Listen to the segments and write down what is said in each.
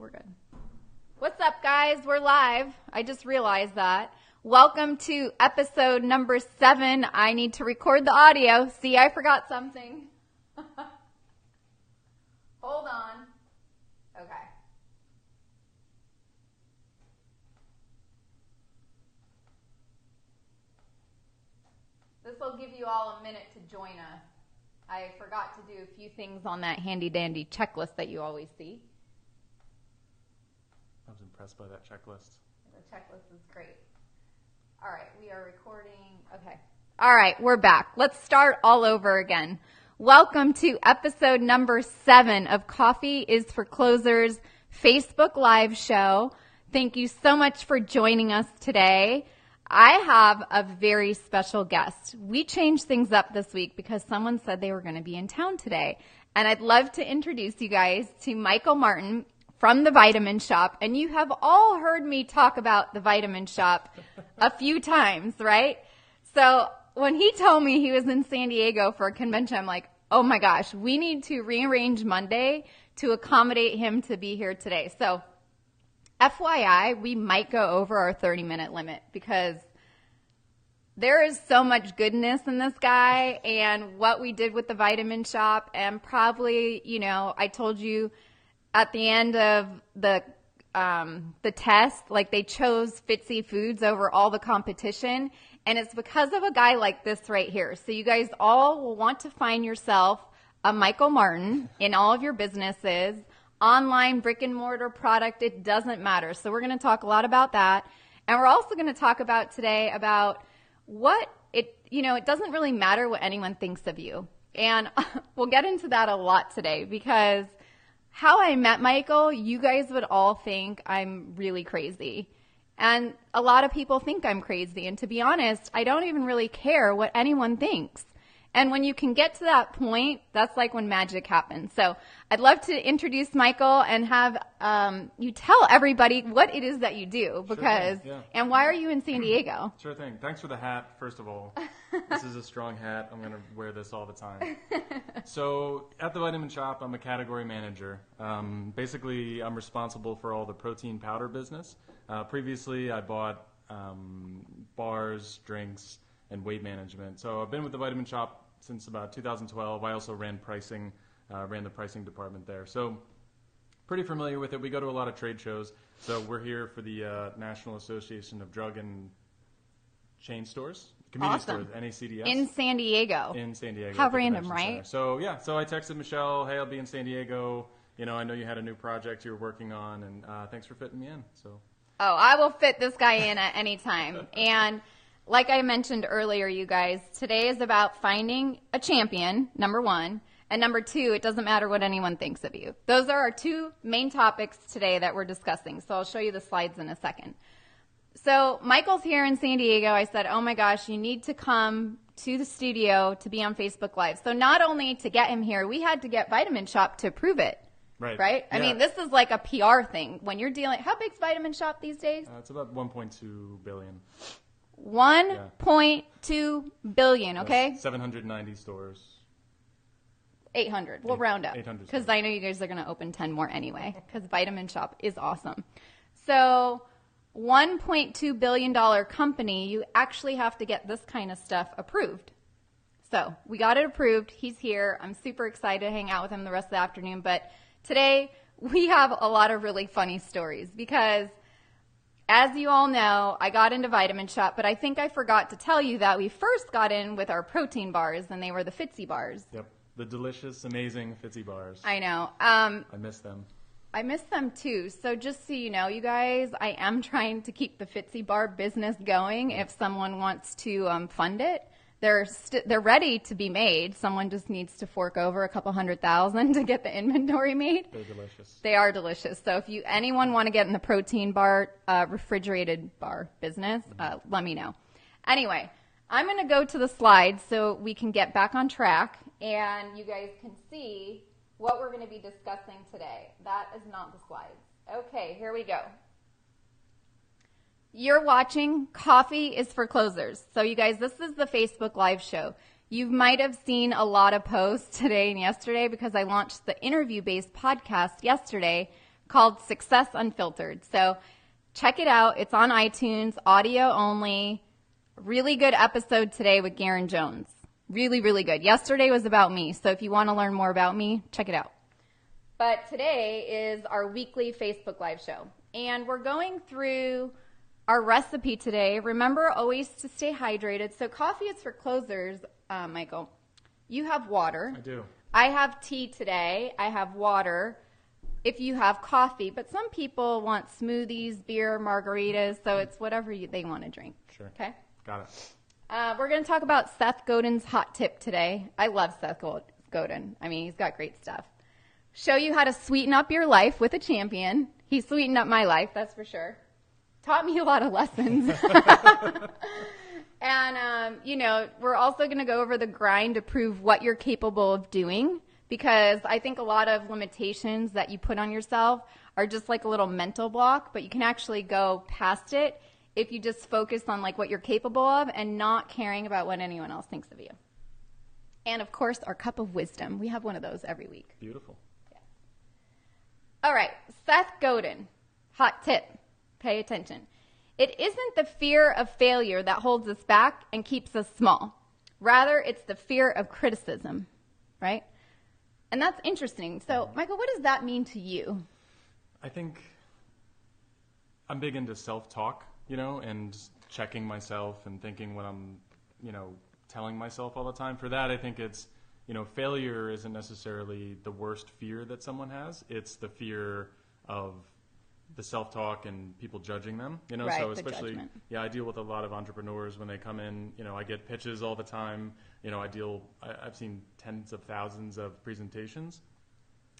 we're good. What's up, guys? We're live. I just realized that. Welcome to episode number 7. I need to record the audio. See, I forgot something. Hold on. Okay. This will give you all a minute to join us. I forgot to do a few things on that handy-dandy checklist that you always see. I was impressed by that checklist. The checklist is great. All right, we are recording. Okay. All right, we're back. Let's start all over again. Welcome to episode number 7 of Coffee is for Closers Facebook Live show. Thank you so much for joining us today. I have a very special guest. We changed things up this week because someone said they were going to be in town today. And I'd love to introduce you guys to Michael Martin from the Vitamin Shoppe. And you have all heard me talk about the Vitamin Shoppe a few times, right? So when he told me he was in San Diego for a convention, I'm like, oh my gosh, we need to rearrange Monday to accommodate him to be here today. So FYI, we might go over our 30-minute limit because there is so much goodness in this guy and what we did with the Vitamin Shoppe. And probably, I told you at the end of the test, like they chose Fitzy Foods over all the competition. And it's because of a guy like this right here. So you guys all will want to find yourself a Michael Martin in all of your businesses. Online, brick and mortar product, it doesn't matter. So we're going to talk a lot about that. And we're also going to talk about today about what it doesn't really matter what anyone thinks of you. And we'll get into that a lot today because how I met Michael, you guys would all think I'm really crazy. And a lot of people think I'm crazy. And to be honest, I don't even really care what anyone thinks. And when you can get to that point, that's like when magic happens. So I'd love to introduce Michael and have you tell everybody what it is that you do. Because sure thing, yeah. And why are you in San Diego? Sure thing. Thanks for the hat, first of all. This is a strong hat. I'm going to wear this all the time. So at the Vitamin Shoppe, I'm a category manager. Basically, I'm responsible for all the protein powder business. Previously, I bought bars, drinks, and weight management. So I've been with the Vitamin Shoppe since about 2012. I also ran pricing, ran the pricing department there. So pretty familiar with it. We go to a lot of trade shows. So we're here for the National Association of Drug and Chain Stores, Convenience Awesome. Stores, NACDS. In San Diego. In San Diego. How random, right? Center. So I texted Michelle, hey, I'll be in San Diego. I know you had a new project you were working on, and thanks for fitting me in. So. Oh, I will fit this guy in at any time. And like I mentioned earlier, you guys, today is about finding a champion, number 1. And number 2, it doesn't matter what anyone thinks of you. Those are our 2 main topics today that we're discussing. So I'll show you the slides in a second. So Michael's here in San Diego. I said, oh my gosh, you need to come to the studio to be on Facebook Live. So not only to get him here, we had to get Vitamin Shoppe to approve it. Right? Yeah. I mean, this is like a PR thing. When you're dealing, how big's Vitamin Shoppe these days? It's about 1.2 billion. 1.2 billion, okay? 790 stores. 800. We'll round up. 800. Because I know you guys are going to open 10 more anyway, because Vitamin Shoppe is awesome. So $1.2 billion company, you actually have to get this kind of stuff approved. So we got it approved. He's here. I'm super excited to hang out with him the rest of the afternoon. But today we have a lot of really funny stories because as you all know, I got into Vitamin Shoppe, but I think I forgot to tell you that we first got in with our protein bars, and they were the Fitzy bars. Yep, the delicious, amazing Fitzy bars. I know. I miss them. I miss them too. So just so you know, you guys, I am trying to keep the Fitzy bar business going if someone wants to fund it. They're ready to be made. Someone just needs to fork over $200,000 to get the inventory made. They're delicious. They are delicious. So if anyone want to get in the protein bar, refrigerated bar business, let me know. Anyway, I'm going to go to the slides so we can get back on track and you guys can see what we're going to be discussing today. That is not the slides. Okay, here we go. You're watching Coffee is for Closers. So you guys, this is the Facebook Live show. You might have seen a lot of posts today and yesterday because I launched the interview-based podcast yesterday called Success Unfiltered. So check it out. It's on iTunes, audio only. Really good episode today with Garen Jones. Really, really good. Yesterday was about me. So if you want to learn more about me, check it out. But today is our weekly Facebook Live show. And we're going through our recipe today. Remember always to stay hydrated. So coffee is for closers, Michael. You have water. I do. I have tea today. I have water. If you have coffee. But some people want smoothies, beer, margaritas. So it's whatever they want to drink. Sure. Okay? Got it. We're going to talk about Seth Godin's hot tip today. I love Seth Godin. I mean, he's got great stuff. Show you how to sweeten up your life with a champion. He sweetened up my life, that's for sure. Taught me a lot of lessons. And, we're also going to go over the grind to prove what you're capable of doing, because I think a lot of limitations that you put on yourself are just like a little mental block, but you can actually go past it if you just focus on like what you're capable of and not caring about what anyone else thinks of you. And of course, our cup of wisdom. We have one of those every week. Beautiful. Yeah. All right, Seth Godin, hot tip. Pay attention. It isn't the fear of failure that holds us back and keeps us small. Rather, it's the fear of criticism, right? And that's interesting. So, Michael, what does that mean to you? I think I'm big into self-talk, and checking myself and thinking what I'm, telling myself all the time. For that, I think it's, failure isn't necessarily the worst fear that someone has. It's the fear of the self-talk and people judging them, Right, so especially, the I deal with a lot of entrepreneurs when they come in, I get pitches all the time, I've seen tens of thousands of presentations,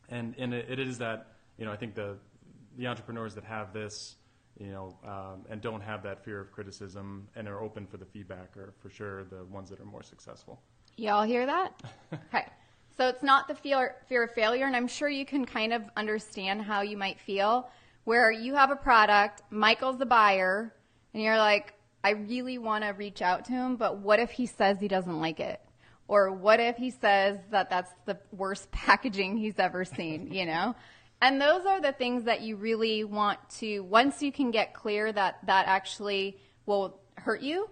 and it is that, I think the entrepreneurs that have this, and don't have that fear of criticism and are open for the feedback are for sure the ones that are more successful. Y'all hear that? Okay. So it's not the fear of failure, and I'm sure you can kind of understand how you might feel where you have a product, Michael's the buyer, and you're like, I really want to reach out to him, but what if he says he doesn't like it? Or what if he says that that's the worst packaging he's ever seen, And those are the things that you really want to, once you can get clear that that actually will hurt you.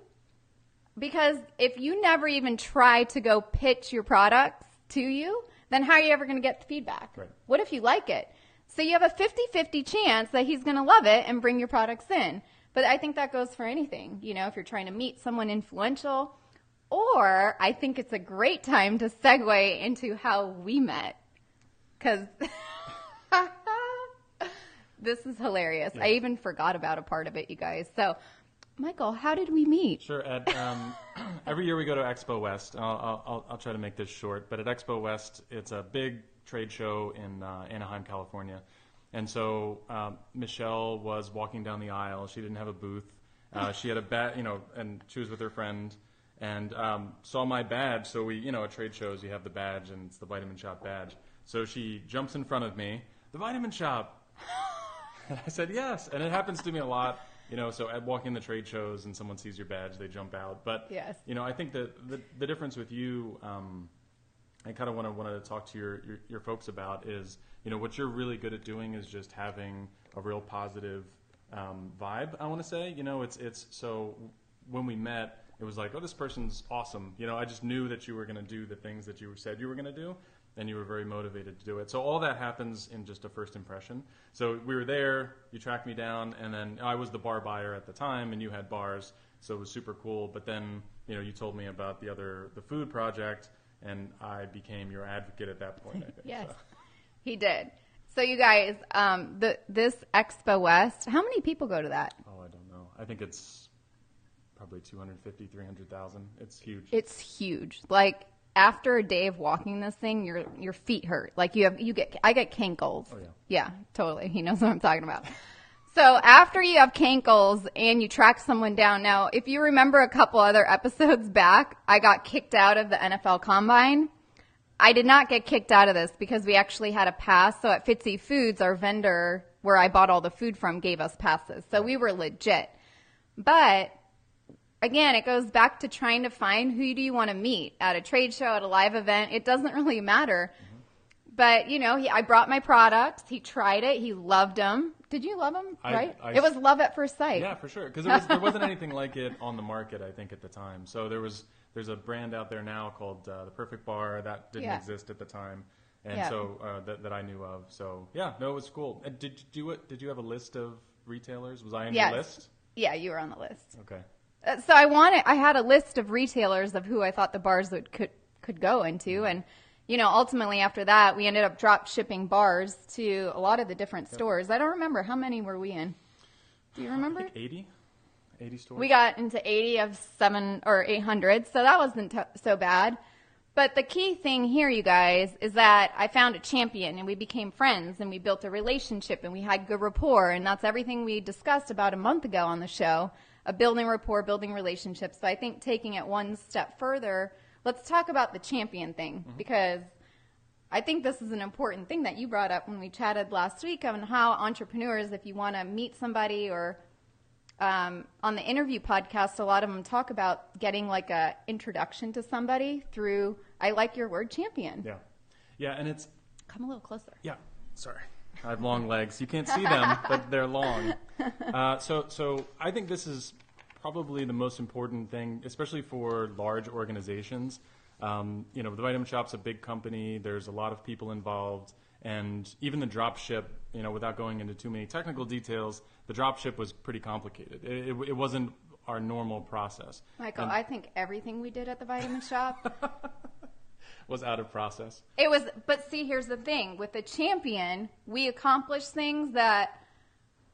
Because if you never even try to go pitch your products to you, then how are you ever going to get the feedback? Right. What if you like it? So you have a 50-50 chance that he's going to love it and bring your products in. But I think that goes for anything, if you're trying to meet someone influential. Or I think it's a great time to segue into how we met. Because this is hilarious. Yeah. I even forgot about a part of it, you guys. So, Michael, how did we meet? Sure. Every year we go to Expo West. I'll try to make this short. But at Expo West, it's a big trade show in Anaheim, California. And so Michelle was walking down the aisle. She didn't have a booth. She had a badge, and she was with her friend. And saw my badge. So we, at trade shows, you have the badge, and it's the Vitamin Shoppe badge. So she jumps in front of me, the Vitamin Shoppe. And I said, yes. And it happens to me a lot, so at walking the trade shows and someone sees your badge, they jump out. But, yes. I think the difference with you, I kind of want to talk to your folks about is, what you're really good at doing is just having a real positive vibe, I want to say. It's so when we met, it was like, oh, this person's awesome. I just knew that you were going to do the things that you said you were going to do, and you were very motivated to do it. So all that happens in just a first impression. So we were there, you tracked me down, and then I was the bar buyer at the time, and you had bars, so it was super cool. But then, you told me about the food project, and I became your advocate at that point, I think. Yes, so. He did. So you guys, this Expo West, how many people go to that? Oh, I don't know. I think it's probably 250, 300,000. It's huge. It's huge. Like, after a day of walking this thing, your feet hurt. Like I get cankles. Oh, yeah. Yeah, totally. He knows what I'm talking about. So after you have cankles and you track someone down, now if you remember a couple other episodes back, I got kicked out of the NFL Combine. I did not get kicked out of this because we actually had a pass. So at Fitzy Foods, our vendor where I bought all the food from gave us passes. So we were legit. But again, it goes back to trying to find who do you want to meet at a trade show, at a live event. It doesn't really matter. But, I brought my products. He tried it. He loved them. Did you love them? Right? It was love at first sight. Yeah, for sure. Because there wasn't anything like it on the market, I think, at the time. So there's a brand out there now called The Perfect Bar that didn't exist at the time. And so that I knew of. So, yeah, no, it was cool. Did you have a list of retailers? Was I on your list? Yeah, you were on the list. Okay. So I had a list of retailers of who I thought the bars could go into. And, ultimately after that, we ended up drop shipping bars to a lot of the different stores. I don't remember. How many were we in? Do you remember? I think 80 stores. We got into 80 of 700 or 800, so that wasn't so bad. But the key thing here, you guys, is that I found a champion and we became friends and we built a relationship and we had good rapport, and that's everything we discussed about a month ago on the show, of building rapport, building relationships. So I think taking it one step further, let's talk about the champion thing, because I think this is an important thing that you brought up when we chatted last week on how entrepreneurs, if you want to meet somebody or on the interview podcast, a lot of them talk about getting like a introduction to somebody through, I like your word, champion. Yeah. Yeah, and it's... Come a little closer. Yeah, sorry. I have long legs. You can't see them, but they're long. So I think this is probably the most important thing, especially for large organizations. The Vitamin Shop's a big company. There's a lot of people involved. And even the drop ship, without going into too many technical details, the drop ship was pretty complicated. It wasn't our normal process. Michael, I think everything we did at the Vitamin Shop was out of process. It was, but see, here's the thing. With the champion, we accomplished things that,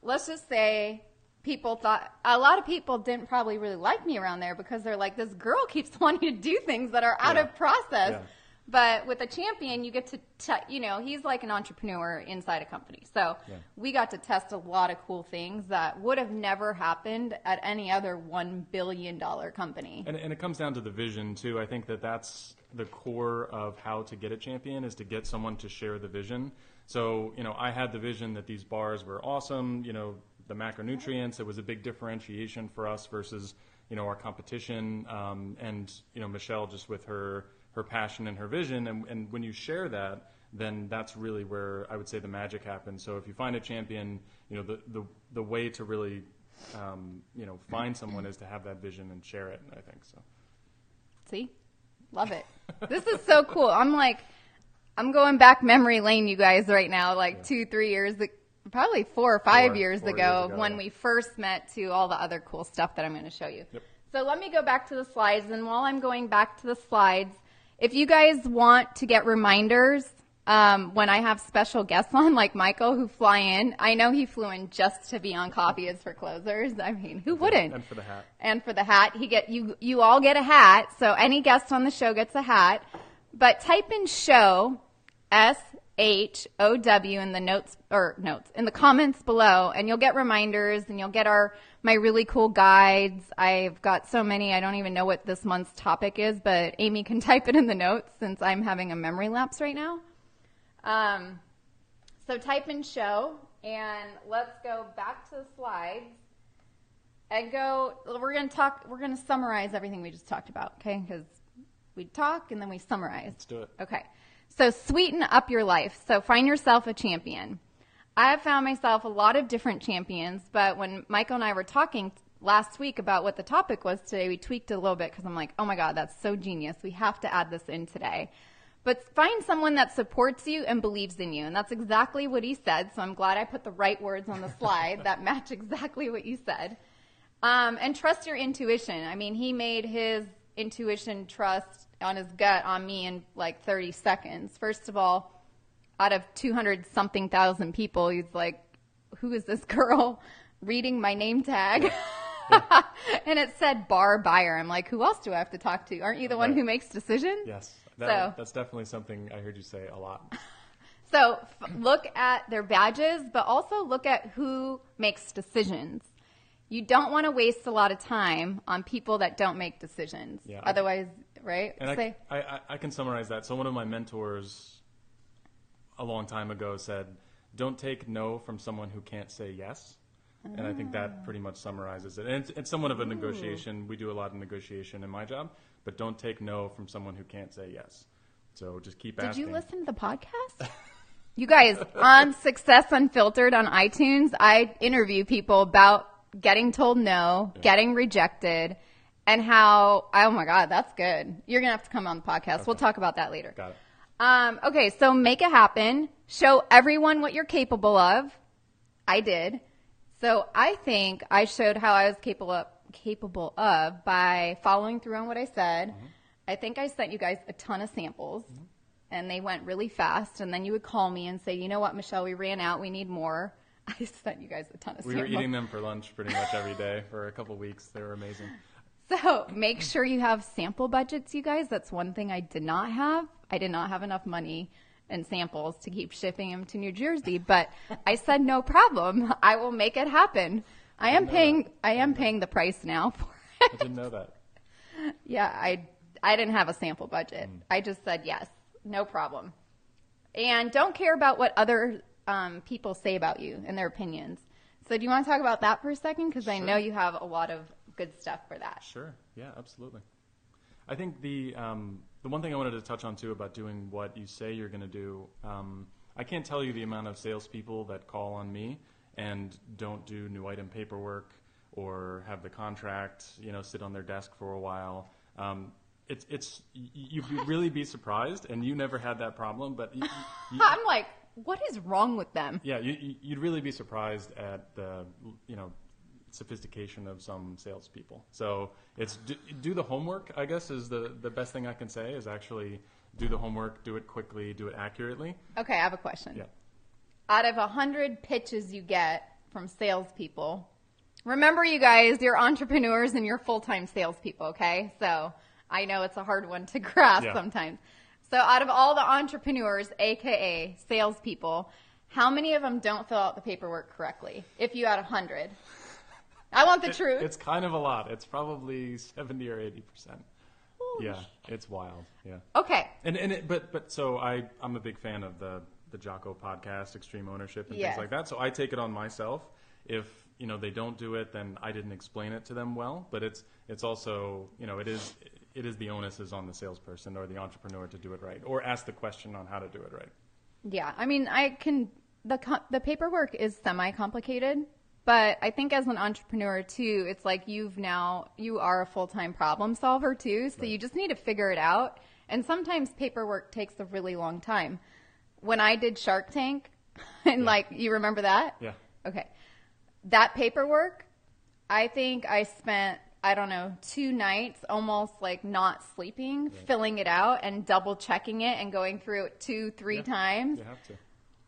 let's just say, people thought, a lot of people didn't probably really like me around there because they're like, this girl keeps wanting to do things that are out of process. Yeah. But with a champion, you get to, he's like an entrepreneur inside a company. So we got to test a lot of cool things that would have never happened at any other $1 billion company. And it comes down to the vision, too. I think that's the core of how to get a champion, is to get someone to share the vision. So, I had the vision that these bars were awesome, the macronutrients. It was a big differentiation for us versus, our competition. And Michelle, just with her passion and her vision, and when you share that, then that's really where I would say the magic happens. So if you find a champion, the way to really find someone is to have that vision and share it, I think so. See? Love it. This is so cool. I'm going back memory lane, you guys, right now, 2-3 years, probably 4 or 5 years ago, when we first met, to all the other cool stuff that I'm going to show you. Yep. So let me go back to the slides, and while I'm going back to the slides, if you guys want to get reminders when I have special guests on, like Michael, who fly in, I know he flew in just to be on Coffee is for Closers. I mean, who wouldn't? And for the hat. And for the hat. You all get a hat, so any guest on the show gets a hat. But type in show, SHOW, in the in the comments below, and you'll get reminders, and you'll get my really cool guides. I've got so many, I don't even know what this month's topic is, but Amy can type it in the notes since I'm having a memory lapse right now. So type in show, and let's go back to the slides and we're going to summarize everything we just talked about, okay? Because we talk and then we summarize. Let's do it. Okay. So sweeten up your life. So find yourself a champion. I have found myself a lot of different champions, but when Michael and I were talking last week about what the topic was today, we tweaked it a little bit because I'm like, oh my God, that's so genius. We have to add this in today. But find someone that supports you and believes in you. And that's exactly what he said. So I'm glad I put the right words on the slide that match exactly what you said. And trust your intuition. I mean, he made his intuition trust on his gut on me in 30 seconds. First of all, out of 200-something thousand people, he's like, who is this girl reading my name tag? Yeah. And it said bar buyer. I'm like, who else do I have to talk to? Aren't you the one who makes decisions? Yes. That's definitely something I heard you say a lot. So look at their badges, but also look at who makes decisions. You don't want to waste a lot of time on people that don't make decisions. Yeah, otherwise, right? And I can summarize that. So one of my mentors a long time ago said, don't take no from someone who can't say yes. And I think that pretty much summarizes it. And it's somewhat of a negotiation. We do a lot of negotiation in my job, but don't take no from someone who can't say yes. So just keep asking. Did you listen to the podcast? You guys, on Success Unfiltered on iTunes, I interview people about getting told no, getting rejected, and how, oh my God, that's good. You're going to have to come on the podcast. Okay. We'll talk about that later. Got it. Okay, so make it happen. Show everyone what you're capable of. I did. So I think I showed how I was capable of by following through on what I said. Mm-hmm. I think I sent you guys a ton of samples. Mm-hmm. And they went really fast, and then you would call me and say, you know what, Michelle, we ran out. We need more. I sent you guys a ton of samples. We were eating them for lunch pretty much every day for a couple weeks. They were amazing. So make sure you have sample budgets, you guys. That's one thing I did not have. I did not have enough money and samples to keep shipping them to New Jersey. But I said, no problem. I will make it happen. I am paying the price now for it. I didn't know that. Yeah, I didn't have a sample budget. I just said yes. No problem. And don't care about what other people say about you and their opinions. So do you want to talk about that for a second? Because I know you have a lot of good stuff for that. Sure. Yeah, absolutely. I think the one thing I wanted to touch on, too, about doing what you say you're going to do, I can't tell you the amount of salespeople that call on me and don't do new item paperwork or have the contract, sit on their desk for a while. You'd really be surprised, and you never had that problem, but I'm like, what is wrong with them? Yeah, you'd really be surprised at the, sophistication of some salespeople. So it's do the homework, I guess, is the best thing I can say, is actually do the homework, do it quickly, do it accurately. Okay, I have a question. Yeah. Out of 100 pitches you get from salespeople, remember, you guys, you're entrepreneurs and you're full-time salespeople, okay? So I know it's a hard one to grasp sometimes. So out of all the entrepreneurs, AKA salespeople, how many of them don't fill out the paperwork correctly? If you had 100. I want the truth. It's kind of a lot. It's probably 70 or 80%. Holy it's wild. Yeah. Okay. But so I'm a big fan of the Jocko podcast, Extreme Ownership, and things like that. So I take it on myself. If they don't do it, then I didn't explain it to them well. But it's also it is the onus is on the salesperson or the entrepreneur to do it right, or ask the question on how to do it right. Yeah, I mean, the paperwork is semi-complicated, but I think as an entrepreneur too, it's like you are a full-time problem solver too, so you just need to figure it out. And sometimes paperwork takes a really long time. When I did Shark Tank, and you remember that? Yeah. Okay. That paperwork, I think I spent, 2 nights almost not sleeping, filling it out and double checking it and going through it 2-3 times. You have to.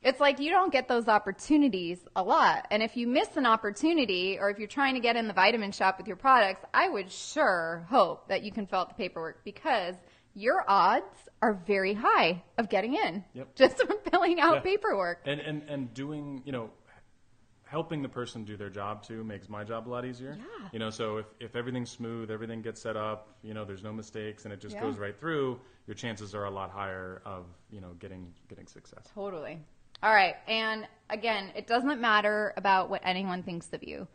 It's like you don't get those opportunities a lot. And if you miss an opportunity, or if you're trying to get in the vitamin shop with your products, I would sure hope that you can fill out the paperwork, because your odds are very high of getting in just from filling out paperwork. And doing, helping the person do their job too makes my job a lot easier. Yeah. So if everything's smooth, everything gets set up, there's no mistakes, and it just goes right through, your chances are a lot higher of, getting success. Totally. All right. And again, it doesn't matter about what anyone thinks of you.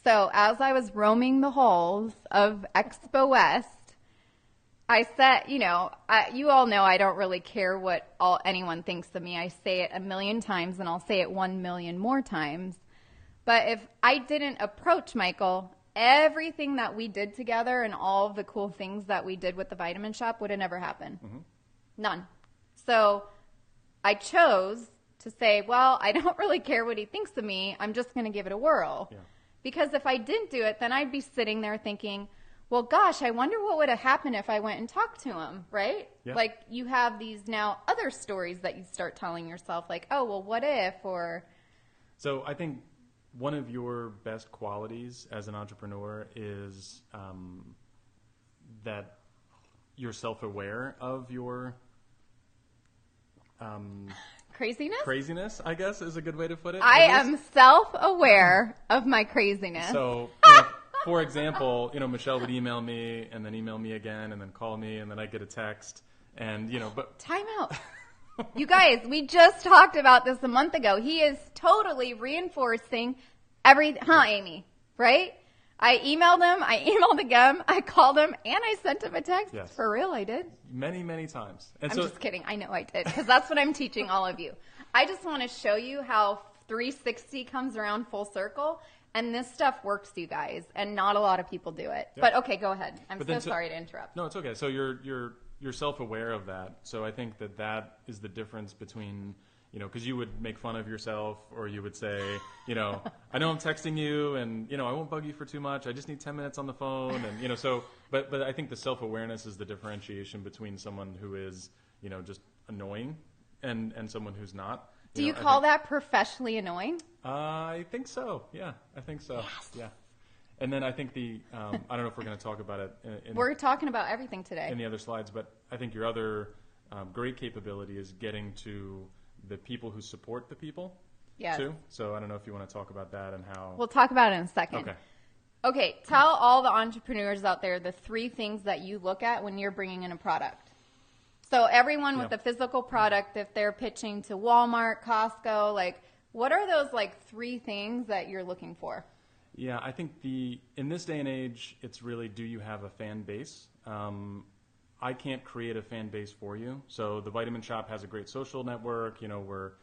So as I was roaming the halls of Expo West, I said, you all know I don't really care what anyone thinks of me. I say it 1,000,000 times, and I'll say it 1,000,000 more times. But if I didn't approach Michael, everything that we did together and all of the cool things that we did with the vitamin shop would have never happened. Mm-hmm. None. So I chose to say, well, I don't really care what he thinks of me. I'm just going to give it a whirl. Yeah. Because if I didn't do it, then I'd be sitting there thinking, well, gosh, I wonder what would have happened if I went and talked to him, right? Yeah. Like, you have these now other stories that you start telling yourself, like, oh, well, what if, or... So I think one of your best qualities as an entrepreneur is that you're self-aware of your... Craziness, I guess, is a good way to put it. I am self-aware of my craziness. So, for example, Michelle would email me and then email me again and then call me and then I get a text and, but... Time out. You guys, we just talked about this a month ago. He is totally reinforcing everything. Huh, Amy? Right? I emailed him. I emailed again. I called him, and I sent him a text. Yes. For real, I did. Many, many times. And I'm just kidding. I know I did, because that's what I'm teaching all of you. I just want to show you how 360 comes around full circle, and this stuff works, you guys, and not a lot of people do it. Yep. But okay, go ahead. I'm so sorry to interrupt. No, it's okay. So you're self-aware of that. So I think that is the difference between, because you would make fun of yourself, or you would say, I know I'm texting you, and I won't bug you for too much. I just need 10 minutes on the phone, and so. But I think the self-awareness is the differentiation between someone who is just annoying and someone who's not. Do you call that professionally annoying? I think so. Yeah, I think so. Yes. Yeah. And then I think I don't know if we're going to talk about it. We're talking about everything today. In the other slides, but I think your other great capability is getting to the people who support the people, yes. too. So I don't know if you want to talk about that and how. We'll talk about it in a second. Okay, tell all the entrepreneurs out there the 3 things that you look at when you're bringing in a product. So everyone with a physical product, if they're pitching to Walmart, Costco, like, what are those 3 things that you're looking for? Yeah, I think in this day and age, it's really, do you have a fan base? I can't create a fan base for you. So the Vitamin Shoppe has a great social network. We're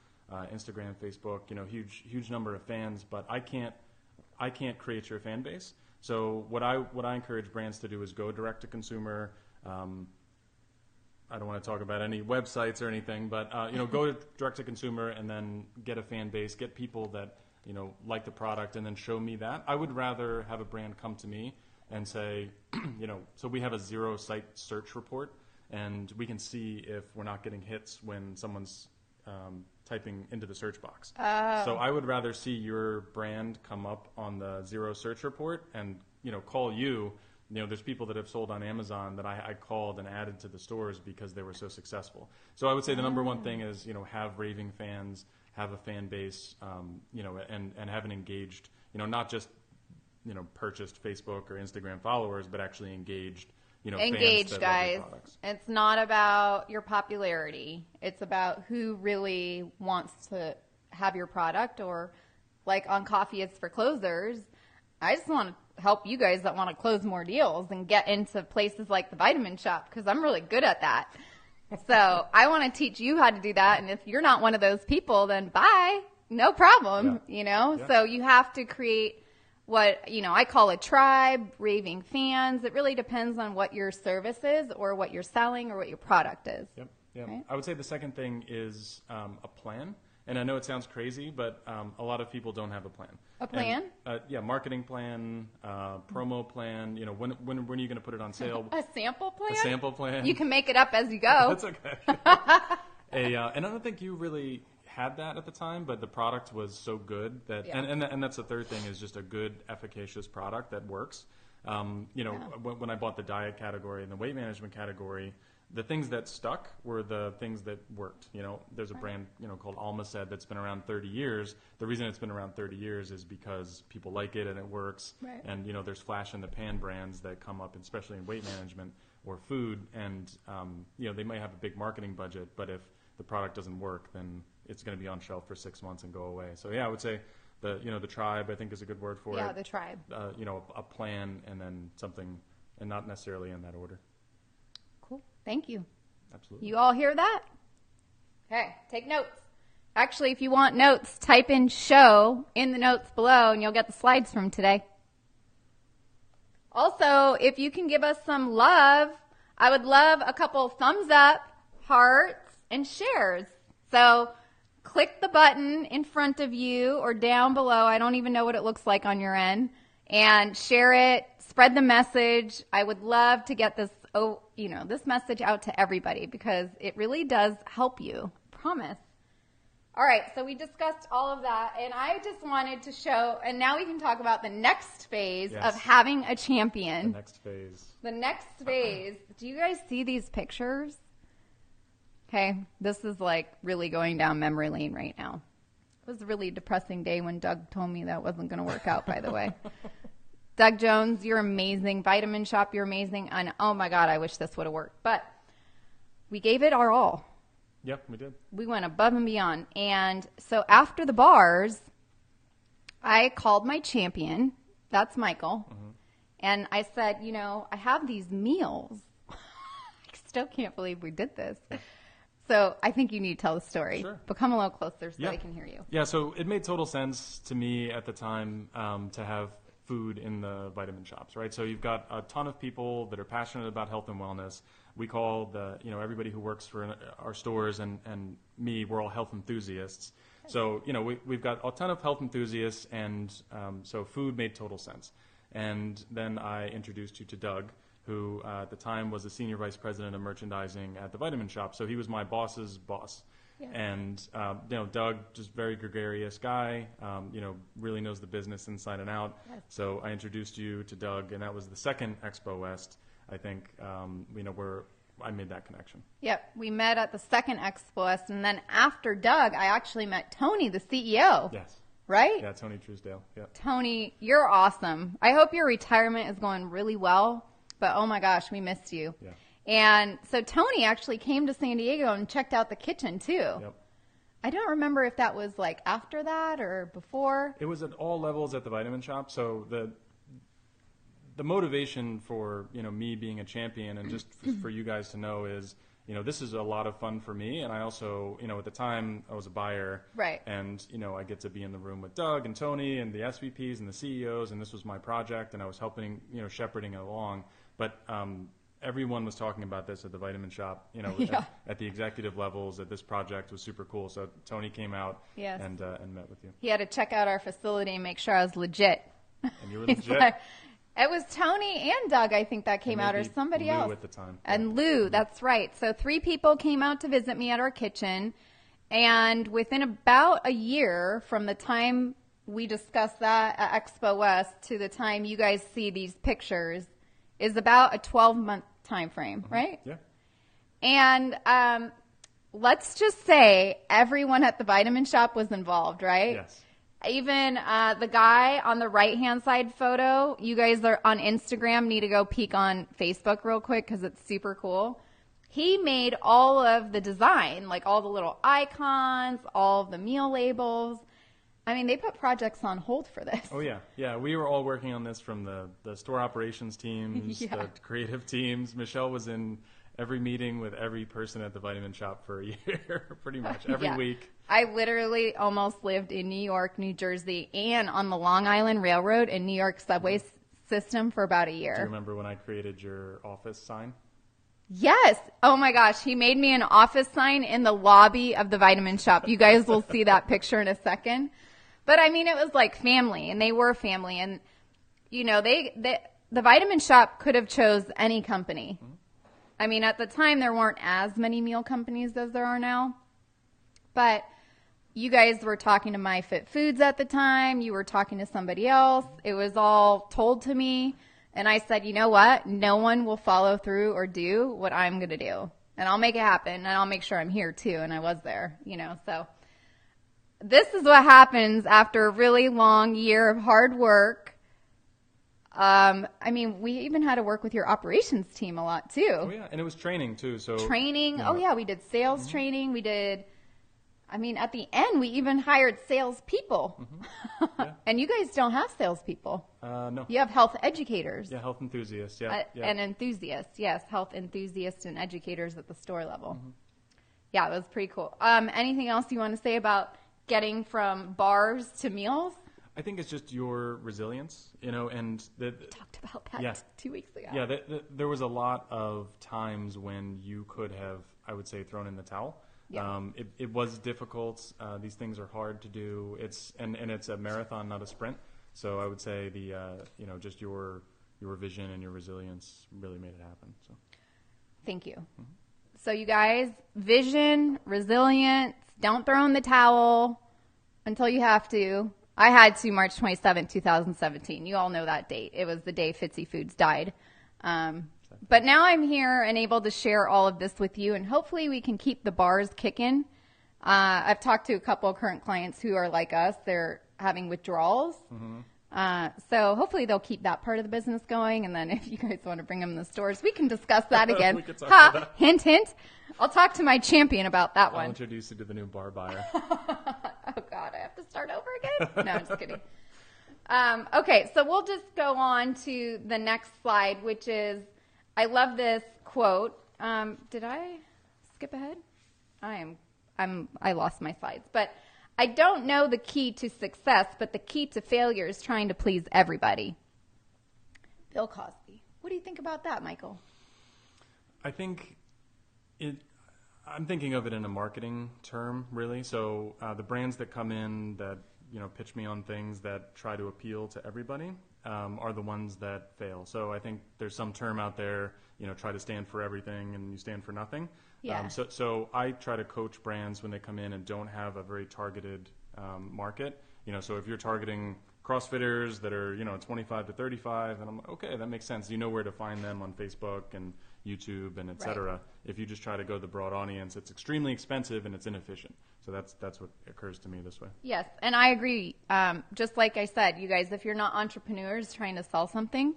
Instagram, Facebook. Huge number of fans. But I can't create your fan base. So what I encourage brands to do is go direct to consumer. I don't want to talk about any websites or anything, but go direct to consumer and then get a fan base, get people that like the product, and then show me that. I would rather have a brand come to me and say, so we have a 0 site search report, and we can see if we're not getting hits when someone's typing into the search box. Oh. So I would rather see your brand come up on the 0 search report and call you. There's people that have sold on Amazon that I called and added to the stores because they were so successful. So I would say the number one thing is, have raving fans, have a fan base, and have an engaged, not just, purchased Facebook or Instagram followers, but actually engaged, engaged, fans that guys. love your products. It's not about your popularity. It's about who really wants to have your product, or like on Coffee It's for Closers. I just want to help you guys that want to close more deals and get into places like the Vitamin Shoppe, because I'm really good at that. So I want to teach you how to do that. And if you're not one of those people, then bye. No problem, Yeah. So you have to create what, I call a tribe, raving fans. It really depends on what your service is, or what you're selling, or what your product is. Yep. Right? I would say the second thing is a plan. And I know it sounds crazy, but a lot of people don't have a plan. A plan? And, marketing plan, promo plan. When are you going to put it on sale? A sample plan? A sample plan. You can make it up as you go. That's okay. And I don't think you really had that at the time, but the product was so good that, and that's the third thing, is just a good, efficacious product that works. When I bought the diet category and the weight management category, the things that stuck were the things that worked. There's a brand, called Almaced that's been around 30 years. The reason it's been around 30 years is because people like it and it works. Right. And, there's flash in the pan brands that come up, especially in weight management or food. And, they might have a big marketing budget, but if the product doesn't work, then it's going to be on shelf for 6 months and go away. So, I would say the tribe, I think, is a good word for it. Yeah, the tribe. A plan, and then something, and not necessarily in that order. Cool. Thank you. Absolutely. You all hear that? Okay, take notes. Actually, if you want notes, type in show in the notes below, and you'll get the slides from today. Also, if you can give us some love, I would love a couple thumbs up, hearts, and shares. So click the button in front of you or down below. I don't even know what it looks like on your end. And share it. Spread the message. I would love to get this this message out to everybody, because it really does help you. Promise. All right, so we discussed all of that, and I just wanted to show, and now we can talk about the next phase of having a champion. The next phase. Do you guys see these pictures? Okay, this is like really going down memory lane right now. It was a really depressing day when Doug told me that wasn't going to work out, by the way. Doug Jones, you're amazing. Vitamin Shoppe, you're amazing. And oh my God, I wish this would have worked. But we gave it our all. Yep, we did. We went above and beyond. And so after the bars, I called my champion. That's Michael. Mm-hmm. And I said, I have these meals. I still can't believe we did this. So I think you need to tell the story. Sure. But come a little closer so they can hear you. Yeah, so it made total sense to me at the time to have food in the vitamin shops, right? So you've got a ton of people that are passionate about health and wellness. We call everybody who works for our stores and me, we're all health enthusiasts. So, we've got a ton of health enthusiasts, and so food made total sense. And then I introduced you to Doug, who at the time was the senior vice president of merchandising at the vitamin shop. So he was my boss's boss. Yeah. And, Doug, just very gregarious guy, really knows the business inside and out. Yes. So I introduced you to Doug, and that was the second Expo West, I think, where I made that connection. Yep. We met at the second Expo West, and then after Doug, I actually met Tony, the CEO. Yes. Right? Yeah, Tony Truesdale. Yeah. Tony, you're awesome. I hope your retirement is going really well, but oh my gosh, we missed you. Yeah. And so Tony actually came to San Diego and checked out the kitchen too. Yep. I don't remember if that was like after that or before. It was at all levels at the vitamin shop. So the motivation for me being a champion and just for you guys to know is this is a lot of fun for me, and I also at the time I was a buyer, right? And I get to be in the room with Doug and Tony and the SVPs and the CEOs, and this was my project, and I was helping shepherding it along. But everyone was talking about this at the vitamin shop, at the executive levels, that this project was super cool. So Tony came out and met with you. He had to check out our facility and make sure I was legit. And you were legit. It was Tony and Doug, I think, that came out, or somebody Lou else. At the time. And Lou, that's right. So 3 people came out to visit me at our kitchen. And within about a year from the time we discussed that at Expo West to the time you guys see these pictures is about a 12-month time frame, right? Yeah. And let's just say everyone at the vitamin shop was involved, right? Yes. Even the guy on the right-hand side photo, you guys are on Instagram, need to go peek on Facebook real quick because it's super cool. He made all of the design, like all the little icons, all of the meal labels. I mean, they put projects on hold for this. Oh, yeah. Yeah, we were all working on this from the store operations teams, the creative teams. Michelle was in every meeting with every person at the vitamin shop for a year, pretty much, every week. I literally almost lived in New York, New Jersey, and on the Long Island Railroad and New York subway system for about a year. Do you remember when I created your office sign? Yes. Oh, my gosh. He made me an office sign in the lobby of the vitamin shop. You guys will see that picture in a second. But, I mean, it was like family, and they were family. And, the vitamin shop could have chose any company. Mm-hmm. I mean, at the time, there weren't as many meal companies as there are now. But you guys were talking to My Fit Foods at the time. You were talking to somebody else. It was all told to me. And I said, you know what? No one will follow through or do what I'm going to do. And I'll make it happen. And I'll make sure I'm here, too. And I was there, So this is what happens after a really long year of hard work. I mean, we even had to work with your operations team a lot, too. Oh, yeah. And it was training, too. So training. Oh, yeah. We did sales training. We did... I mean, at the end, we even hired salespeople. Mm-hmm. Yeah. And you guys don't have salespeople. No. You have health educators. Yeah, health enthusiasts. Yeah. And enthusiasts, yes. Health enthusiasts and educators at the store level. Mm-hmm. Yeah, it was pretty cool. Anything else you want to say about getting from bars to meals? I think it's just your resilience, and we talked about that 2 weeks ago. Yeah, there was a lot of times when you could have, I would say, thrown in the towel. Yeah. It was difficult. These things are hard to do. It's a marathon, not a sprint. So I would say just your vision and your resilience really made it happen. So, thank you. Mm-hmm. So you guys, vision, resilience. Don't throw in the towel until you have to. I had to March 27, 2017. You all know that date. It was the day Fitzy Foods died. But now I'm here and able to share all of this with you, and hopefully we can keep the bars kicking. I've talked to a couple of current clients who are like us. They're having withdrawals. Mm-hmm. So hopefully they'll keep that part of the business going, and then if you guys want to bring them in the stores, we can discuss that again. We can talk about that. Hint, hint. I'll talk to my champion about that one. I'll introduce you to the new bar buyer. Oh, God, I have to start over again? No, I'm just kidding. Okay, so we'll just go on to the next slide, which is, I love this quote. Did I skip ahead? I lost my slides, but I don't know the key to success, but the key to failure is trying to please everybody. Bill Cosby. What do you think about that, Michael? I think I'm thinking of it in a marketing term, really. So the brands that come in that pitch me on things that try to appeal to everybody are the ones that fail. So I think there's some term out there, try to stand for everything and you stand for nothing. Yeah. So I try to coach brands when they come in and don't have a very targeted market. So if you're targeting CrossFitters that are 25 to 35, and I'm like, okay, that makes sense. You know where to find them on Facebook and YouTube and et cetera. Right. If you just try to go the broad audience, it's extremely expensive and it's inefficient. So that's what occurs to me this way. Yes, and I agree. Just like I said, you guys, if you're not entrepreneurs trying to sell something,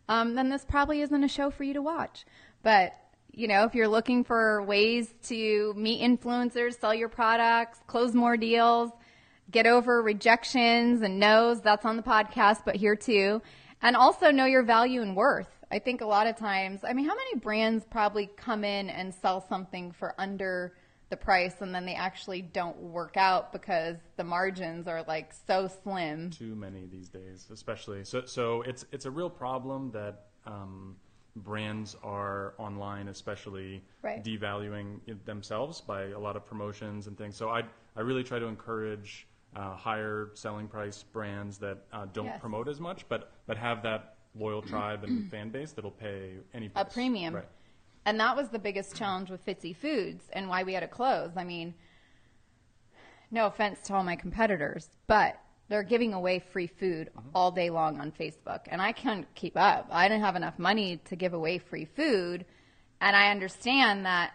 then this probably isn't a show for you to watch. But if you're looking for ways to meet influencers, sell your products, close more deals, get over rejections and no's, that's on the podcast, but here too. And also know your value and worth. I think a lot of times, how many brands probably come in and sell something for under the price and then they actually don't work out because the margins are like so slim? Too many these days, especially. So it's a real problem that brands are online, especially right. devaluing themselves by a lot of promotions and things. So I really try to encourage higher selling price brands that don't yes. promote as much, but have that loyal tribe and fan base that'll pay any price. A premium. Right. And that was the biggest challenge with Fitzy Foods and why we had to close. No offense to all my competitors, but they're giving away free food all day long on Facebook. And I couldn't keep up. I didn't have enough money to give away free food. And I understand that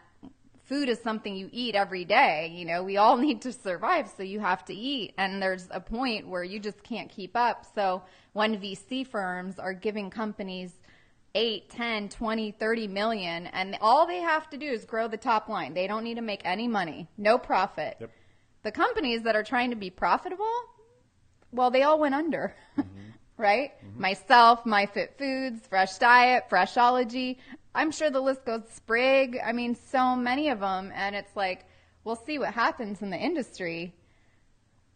food is something you eat every day. We all need to survive, so you have to eat. And there's a point where you just can't keep up. So when VC firms are giving companies 8, 10, 20, 30 million, and all they have to do is grow the top line. They don't need to make any money, no profit. Yep. The companies that are trying to be profitable, well, they all went under, right? Myself, My Fit Foods, Fresh Diet, Freshology. I'm sure the list goes Sprig. So many of them. And it's like, we'll see what happens in the industry.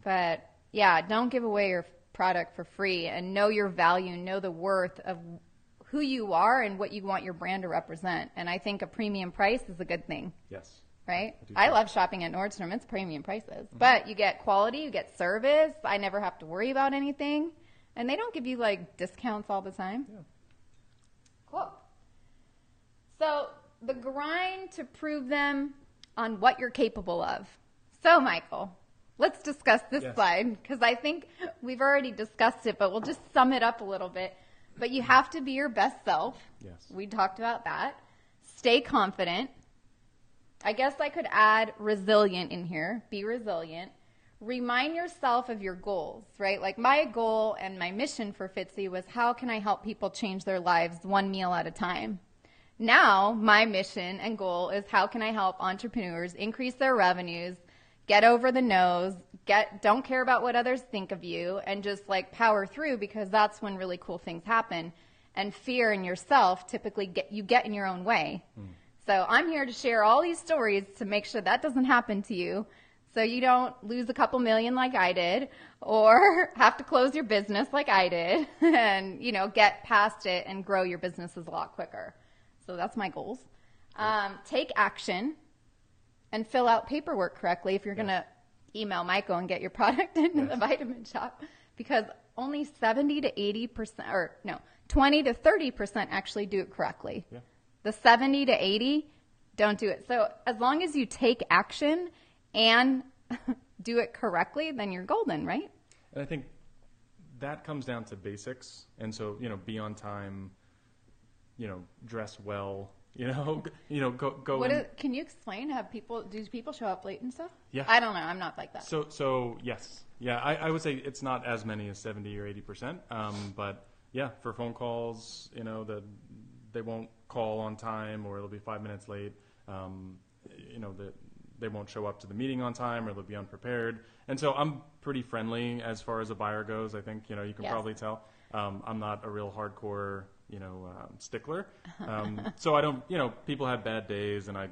But yeah, don't give away your product for free and know your value, know the worth of who you are and what you want your brand to represent. And I think a premium price is a good thing. Yes. Right? I love shopping at Nordstrom. It's premium prices. But you get quality, you get service. I never have to worry about anything. And they don't give you discounts all the time. Yeah. Cool. So the grind to prove them on what you're capable of. So Michael, let's discuss this slide because I think we've already discussed it, but we'll just sum it up a little bit. But you have to be your best self. Yes. We talked about that. Stay confident. I guess I could add resilient in here. Be resilient. Remind yourself of your goals, right? My goal and my mission for Fitzy was how can I help people change their lives one meal at a time? Now, my mission and goal is how can I help entrepreneurs increase their revenues, get over the no's, don't care about what others think of you, and just power through because that's when really cool things happen. And fear in yourself typically get in your own way. So I'm here to share all these stories to make sure that doesn't happen to you so you don't lose a couple million like I did or have to close your business like I did and, get past it and grow your businesses a lot quicker. So that's my goals. Take action and fill out paperwork correctly if you're going to email Michael and get your product into the vitamin shop because only 70 to 80% 20 to 30% actually do it correctly. Yeah. The 70 to 80 don't do it. So as long as you take action and do it correctly, then you're golden, right? And I think that comes down to basics. And so, be on time, dress well, go. Can you explain? Do people show up late and stuff? Yeah. I don't know. I'm not like that. So yes. Yeah, I would say it's not as many as 70 or 80%. But yeah, for phone calls, they won't call on time or it'll be 5 minutes late. They won't show up to the meeting on time or they'll be unprepared. And so pretty friendly as far as a buyer goes. I think, you can probably tell. I'm not a real hardcore, stickler. So I don't, people have bad days and I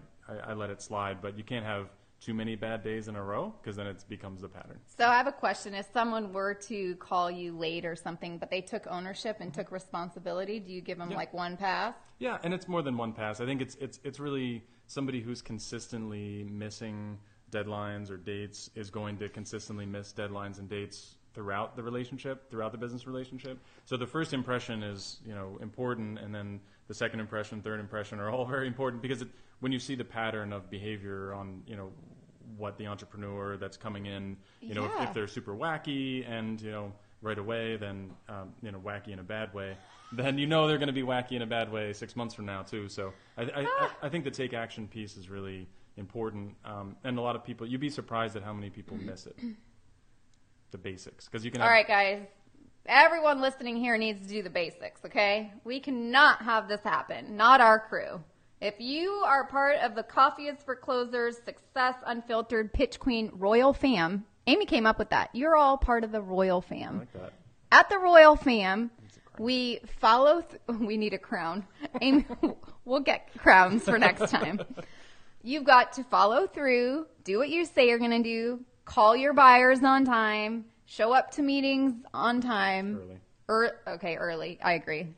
let it slide, but you can't have too many bad days in a row because then it becomes the pattern. So I have a question. If someone were to call you late or something, but they took ownership and took responsibility, do you give them like one pass? Yeah, and it's more than one pass. I think it's really somebody who's consistently missing deadlines or dates is going to consistently miss deadlines and dates throughout the relationship, throughout the business relationship. So the first impression is, important, and then the second impression, third impression are all very important because when you see the pattern of behavior on, what the entrepreneur that's coming in, if they're super wacky and, right away, then, wacky in a bad way, then they're going to be wacky in a bad way 6 months from now too. So I think the take action piece is really important. And a lot of people, you'd be surprised at how many people miss it. The basics. Because you can. All right, guys. Everyone listening here needs to do the basics, okay? We cannot have this happen. Not our crew. If you are part of the Coffee is for Closers, Success Unfiltered, Pitch Queen, Royal Fam, Amy came up with that. You're all part of the Royal Fam. I like that. At the Royal Fam, we follow. We need a crown. Amy, we'll get crowns for next time. You've got to follow through, do what you say you're going to do, call your buyers on time, show up to meetings on time. Early. Early. I agree.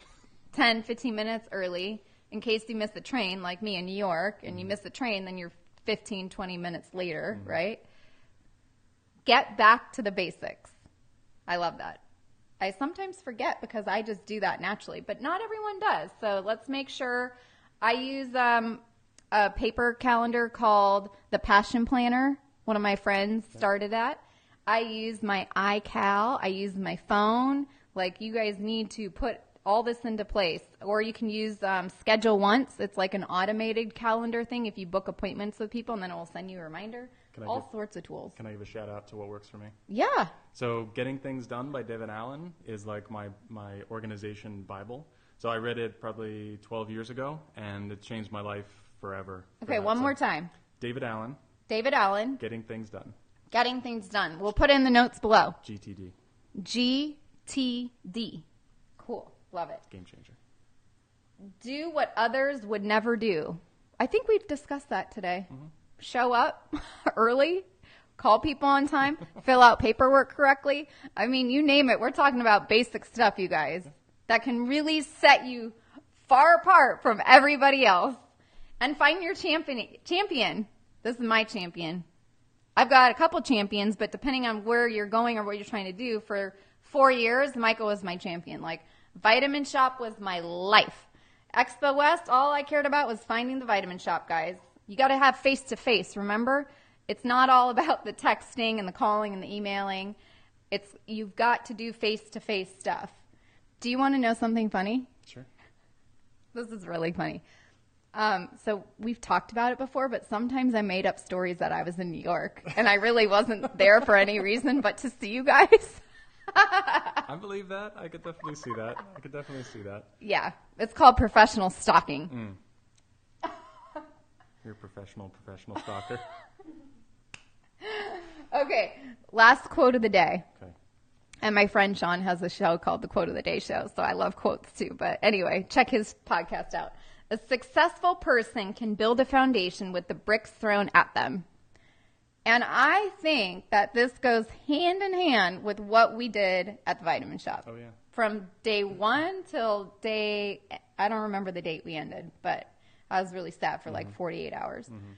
10, 15 minutes early. In case you miss the train, like me in New York, and you miss the train, then you're 15, 20 minutes later, right? Get back to the basics. I love that. I sometimes forget because I just do that naturally, but not everyone does. So let's make sure. I use a paper calendar called the Passion Planner. One of my friends started that. I use my iCal. I use my phone. Like, you guys need to put all this into place. Or you can use Schedule Once. It's like an automated calendar thing if you book appointments with people, and then it will send you a reminder. Sorts of tools. Can I give a shout out to what works for me? Yeah. So Getting Things Done by David Allen is like my organization Bible. So I read it probably 12 years ago, and it changed my life forever. Okay, one more time. David Allen. David Allen. Getting Things Done. Getting Things Done. We'll put in the notes below. GTD. GTD. Cool. Love it. Game changer. Do what others would never do. I think we've discussed that today. Mm-hmm. Show up early, call people on time, fill out paperwork correctly. I mean, you name it. We're talking about basic stuff, you guys, that can really set you far apart from everybody else. And find your champion. This is my champion. I've got a couple champions, but depending on where you're going or what you're trying to do, for 4 years, Michael was my champion. Like, Vitamin Shop was my life. Expo West, all I cared about was finding the Vitamin Shop, guys. You got to have face-to-face, remember? It's not all about the texting and the calling and the emailing. You've got to do face-to-face stuff. Do you want to know something funny? Sure. This is really funny. So we've talked about it before, but sometimes I made up stories that I was in New York, and I really wasn't there for any reason but to see you guys. I believe that. I could definitely see that. Yeah. It's called professional stalking. You're a professional stalker. Okay. Last quote of the day. Okay. And my friend Sean has a show called the Quote of the Day Show, so I love quotes too. But anyway, check his podcast out. A successful person can build a foundation with the bricks thrown at them. And I think that this goes hand in hand with what we did at the Vitamin Shop. Oh, yeah. From day one till I don't remember the date we ended, but I was really sad for like 48 hours. Mm-hmm.